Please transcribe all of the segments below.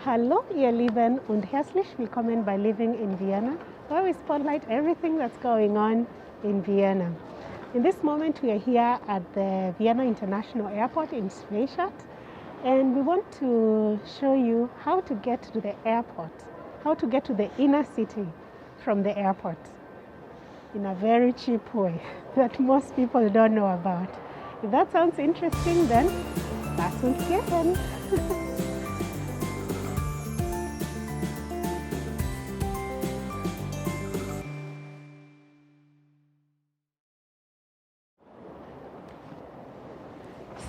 Hallo, ihr Lieben, und herzlich willkommen bei Living in Vienna, where we spotlight everything that's going on in Vienna. In this moment, we are here at the Vienna International Airport in Schwechat, and we want to show you how to get to the airport, how to get to the inner city from the airport in a very cheap way that most people don't know about. If that sounds interesting, then lass uns gehen.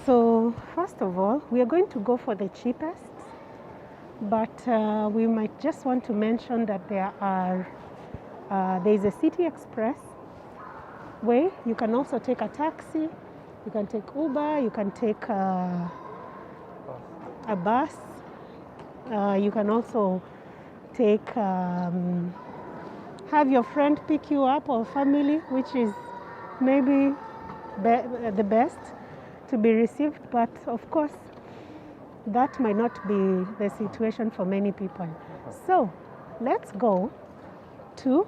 So first of all, we are going to go for the cheapest, but we might just want to mention that there is a City Express way. You can also take a taxi, you can take Uber, you can take a bus, you can also take, have your friend pick you up or family, which is maybe the best to be received, but of course that might not be the situation for many people. So let's go to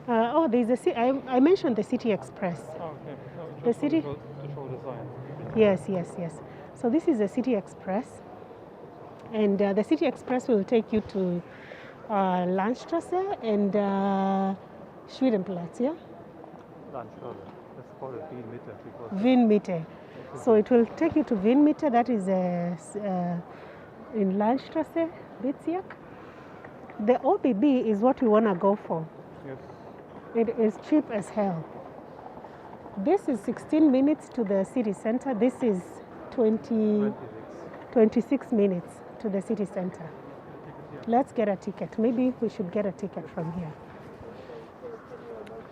I mentioned the City Express. Oh, okay. No, The city. to show the sign. Yes. So this is the City Express, and the City Express will take you to Landstrasse and Schwedenplatz, yeah? Landstraße. Let's call it Wien Mitte because Wien Mitte. So it will take you to Wien Mitte, that is in Landstrasse, Bezirk. The OBB is what we want to go for. yes. It is cheap as hell. This is 16 minutes to the city center. This is 26 minutes to the city center. Let's get a ticket. Maybe we should get a ticket from here.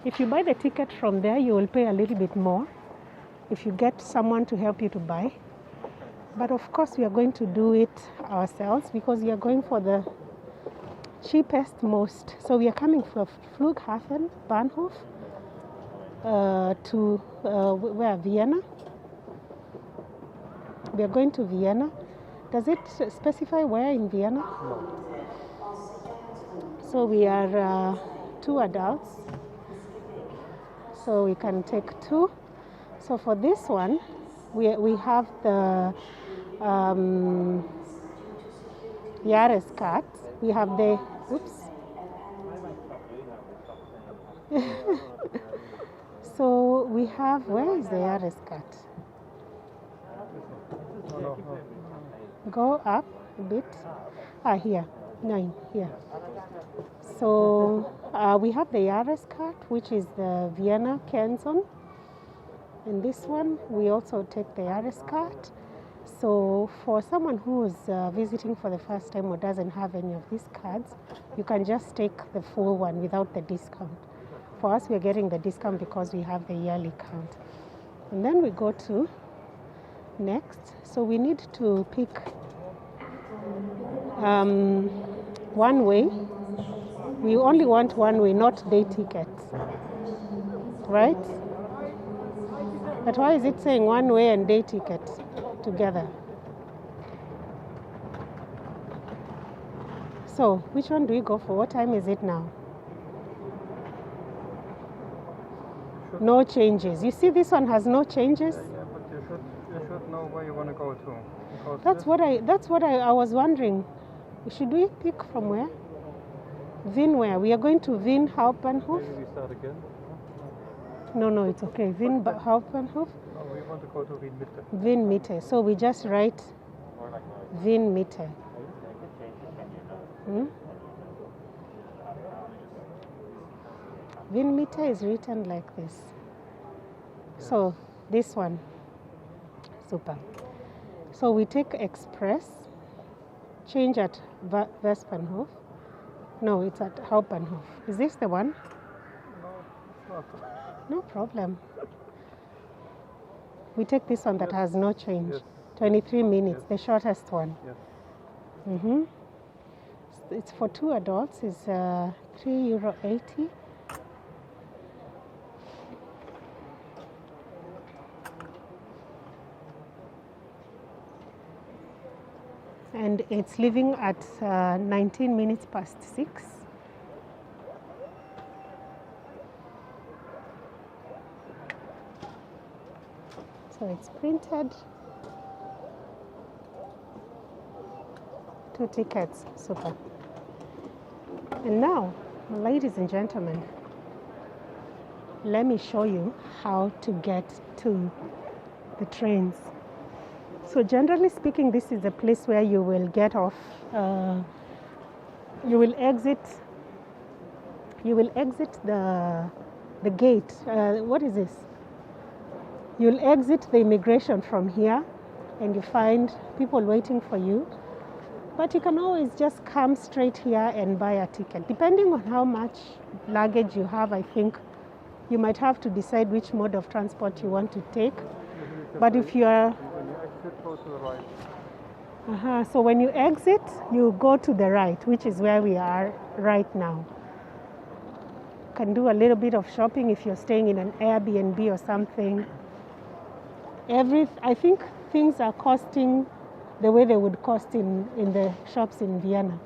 If you buy the ticket from there, you will pay a little bit more if you get someone to help you to buy. But of course, we are going to do it ourselves because we are going for the cheapest most. So we are coming from Flughafen, Bahnhof, to where? Vienna. We are going to Vienna. Does it specify where in Vienna? No. So we are 2 adults. So we can take 2. So for this one, we have the Jahreskarte. We have the, so we have, where is the Jahreskarte? No. Go up a bit. Here, 9, here. So we have the Jahreskarte, which is the Vienna canton. And this one, we also take the Jahreskarte. So for someone who is visiting for the first time or doesn't have any of these cards, you can just take the full one without the discount. For us, we're getting the discount because we have the yearly count. And then we go to next. So we need to pick one way. We only want one way, not day tickets, right? But why is it saying one way and day tickets together? So which one do we go for? What time is it now? No changes. You see, this one has no changes. Yeah, but you should know where you want to go to. That's what I was wondering. Should we pick from where? Wien where? We are going to Wien Hauptbahnhof. Maybe we start again. No, it's okay. Wien Hauptbahnhof. No, we want to go to Wien Mitte. Wien Mitte. So we just write Wien Mitte. Wien Mitte is written like this. So this one. Super. So we take Express, change at Westbahnhof. No, it's at Hauptbahnhof. Is this the one? No, it's not. No problem. We take this one that has no change. Yes. 23 minutes, the shortest one. Yes. It's for 2 adults. It's €3.80. and it's leaving at 19 minutes past 6. So it's printed. 2 tickets, super. And now, ladies and gentlemen, let me show you how to get to the trains. So generally speaking, this is a place where you will get off, you will exit the gate. What is this? You'll exit the immigration from here and you find people waiting for you. But you can always just come straight here and buy a ticket. Depending on how much luggage you have, I think you might have to decide which mode of transport you want to take. But if you are... When you exit, go to the right. So when you exit, you go to the right, which is where we are right now. You can do a little bit of shopping if you're staying in an Airbnb or something. I think things are costing the way they would cost in the shops in Vienna.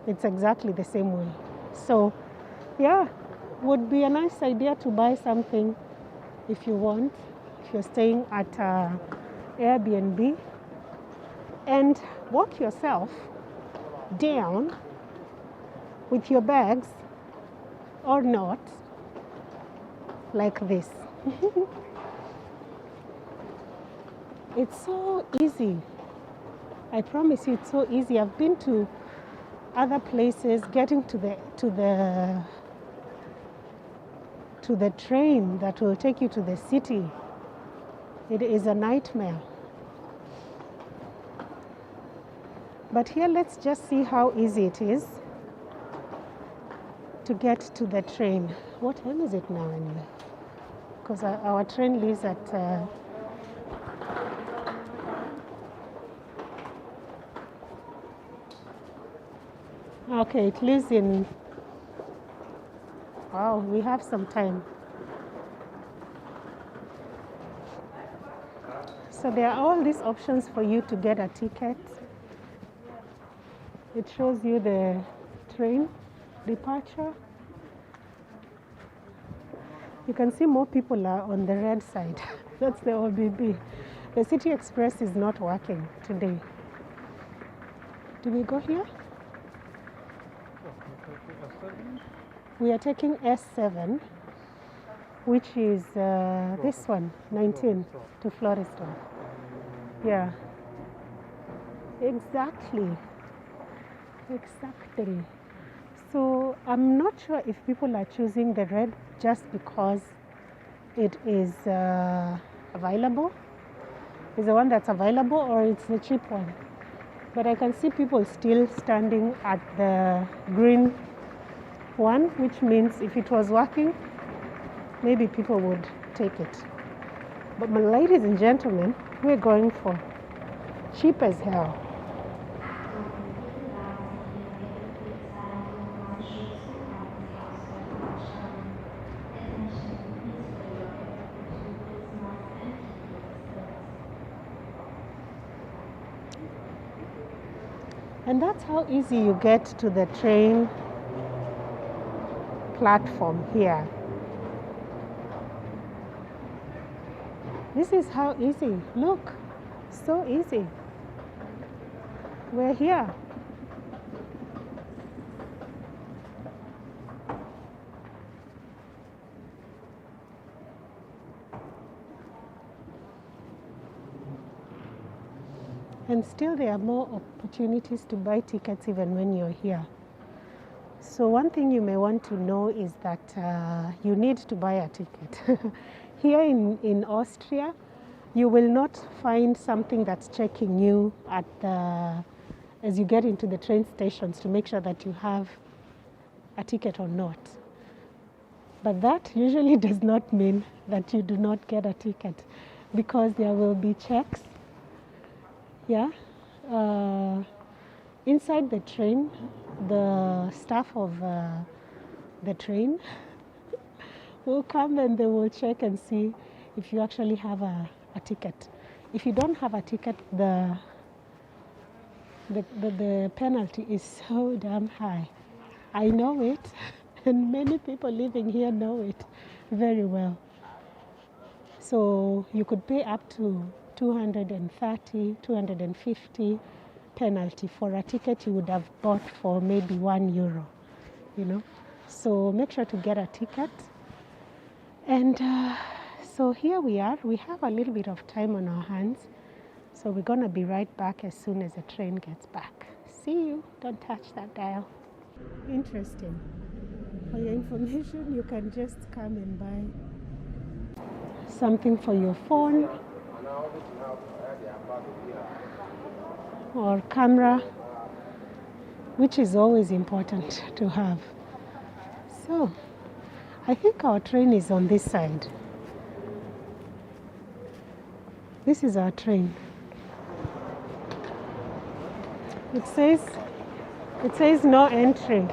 It's exactly the same way. So, yeah, would be a nice idea to buy something if you want, if you're staying at Airbnb, and walk yourself down with your bags or not, like this. It's so easy. I promise you, it's so easy. I've been to other places. Getting to the train that will take you to the city, it is a nightmare. But here, let's just see how easy it is to get to the train. What time is it now anyway? Because our train leaves at okay, it leaves in... Wow, we have some time. So there are all these options for you to get a ticket. It shows you the train departure. You can see more people are on the red side. That's the OBB. The City Express is not working today. Do we go here? We are taking S7, which is this one, 19, to Florestal. Yeah. Exactly. So I'm not sure if people are choosing the red just because it is available. It's the one that's available, or it's the cheap one. But I can see people still standing at the green one, which means if it was working, maybe people would take it. But my ladies and gentlemen, we're going for cheap as hell. And that's how easy you get to the train platform here. This is how easy. Look, so easy. We're here. And still there are more opportunities to buy tickets even when you're here. So one thing you may want to know is that you need to buy a ticket. Here in Austria, you will not find something that's checking you at as you get into the train stations to make sure that you have a ticket or not. But that usually does not mean that you do not get a ticket, because there will be checks. Yeah, inside the train, the staff of the train will come and they will check and see if you actually have a ticket. If you don't have a ticket, the the penalty is so damn high. I know it, and many people living here know it very well. So you could pay up to 230, 250 penalty for a ticket you would have bought for maybe €1, you know. So make sure to get a ticket. And so here we are. We have a little bit of time on our hands. So we're going to be right back as soon as the train gets back. See you. Don't touch that dial. Interesting. For your information, you can just come and buy something for your phone or camera, which is always important to have. So I think our train is on this side. This is our train. It says no entry.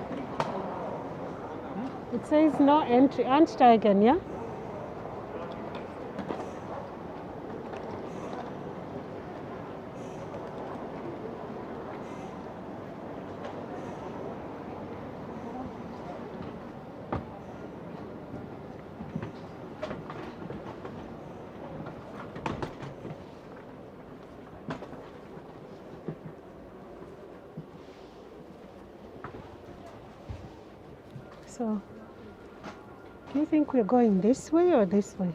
It says no entry. Ansteigen, yeah? So, do you think we're going this way or this way?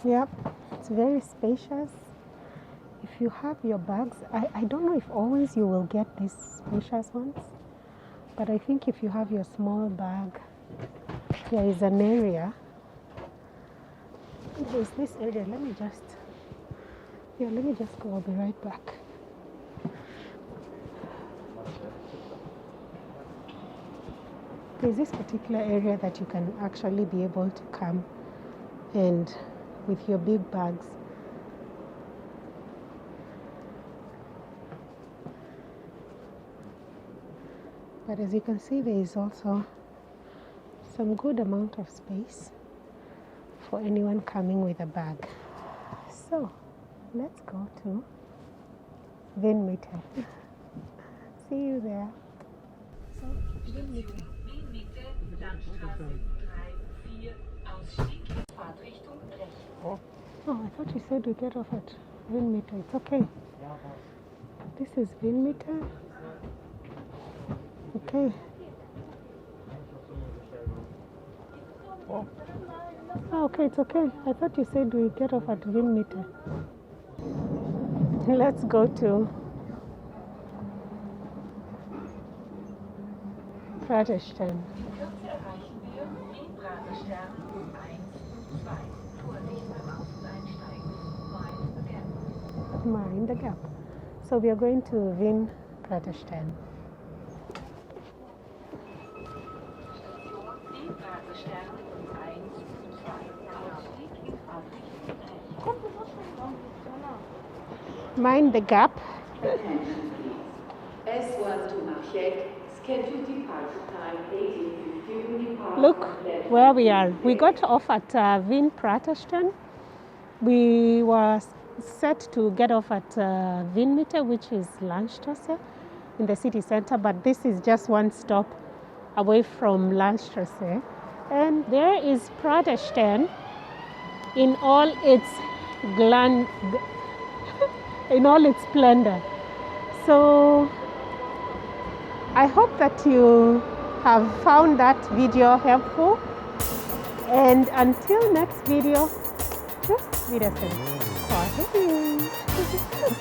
Yep, it's very spacious. If you have your bags, I don't know if always you will get these spacious ones, but I think if you have your small bag, there is an area. There's this area. Let me just go. I'll be right back. There's this particular area that you can actually be able to come and with your big bags. But as you can see, there is also some good amount of space for anyone coming with a bag. So let's go to Viennese. See you there. So, Viennese. Oh, I thought you said we get off at Viennese. It's okay. This is Viennese. Okay. Oh, okay, it's okay. I thought you said we get off at Viennese. Let's go to Praterstern. Mind the gap. So we are going to Wien Praterstern. Mind the gap. Look where we are. We got off at Wien Praterstern. We were set to get off at Viennese, which is Landstrasse in the city center, but this is just one stop away from Landstrasse. And there is Praterstern in all its splendor. So I hope that you have found that video helpful. And until next video, tschüss, Wiedersehen. Bye.